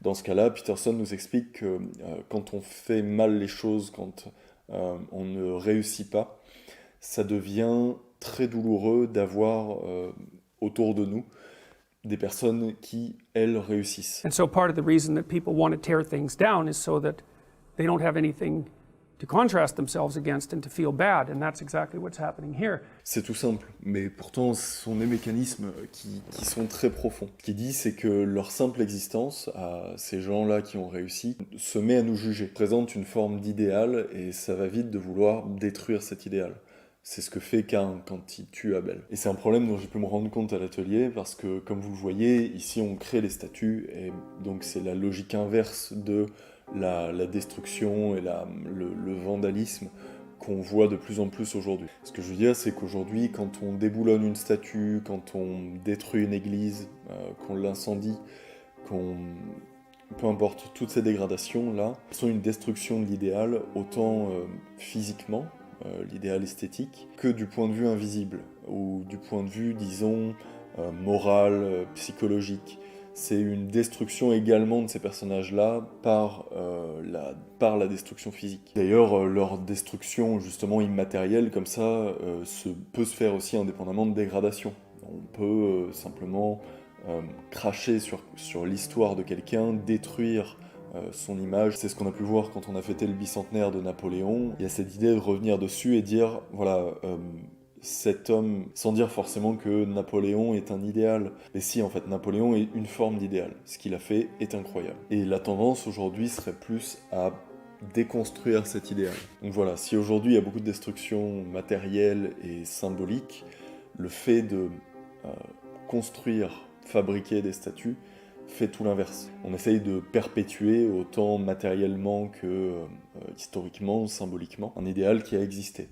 Dans ce cas-là, Peterson nous explique que quand on fait mal les choses, quand on ne réussit pas, ça devient très douloureux d'avoir autour de nous des personnes qui, elles, réussissent. And so part of the reason that people want to tear things down is so that they don't have anything to contrast themselves against and to feel bad, and that's exactly what's happening here. C'est tout simple, mais pourtant ce sont des mécanismes qui sont très profonds. Ce qu'il dit, c'est que leur simple existence, à ces gens-là qui ont réussi, se met à nous juger, présente une forme d'idéal, et ça va vite de vouloir détruire cet idéal. C'est ce que fait Caïn quand il tue Abel. Et c'est un problème dont j'ai pu me rendre compte à l'atelier, parce que, comme vous le voyez, ici on crée les statues, et donc c'est la logique inverse de la destruction et le vandalisme qu'on voit de plus en plus aujourd'hui. Ce que je veux dire, c'est qu'aujourd'hui, quand on déboulonne une statue, quand on détruit une église, qu'on l'incendie, peu importe, toutes ces dégradations-là sont une destruction de l'idéal, autant physiquement, l'idéal esthétique, que du point de vue invisible, ou du point de vue, disons, moral, psychologique. C'est une destruction également de ces personnages-là par la destruction physique. D'ailleurs, leur destruction justement immatérielle comme ça peut se faire aussi indépendamment de dégradation. On peut simplement cracher sur l'histoire de quelqu'un, détruire son image. C'est ce qu'on a pu voir quand on a fêté le bicentenaire de Napoléon. Il y a cette idée de revenir dessus et dire, voilà, cet homme, sans dire forcément que Napoléon est un idéal, mais si, en fait, Napoléon est une forme d'idéal. Ce qu'il a fait est incroyable. Et la tendance aujourd'hui serait plus à déconstruire cet idéal. Donc voilà, si aujourd'hui il y a beaucoup de destruction matérielle et symbolique, le fait de construire, fabriquer des statues, fait tout l'inverse. On essaye de perpétuer, autant matériellement que historiquement, symboliquement, un idéal qui a existé.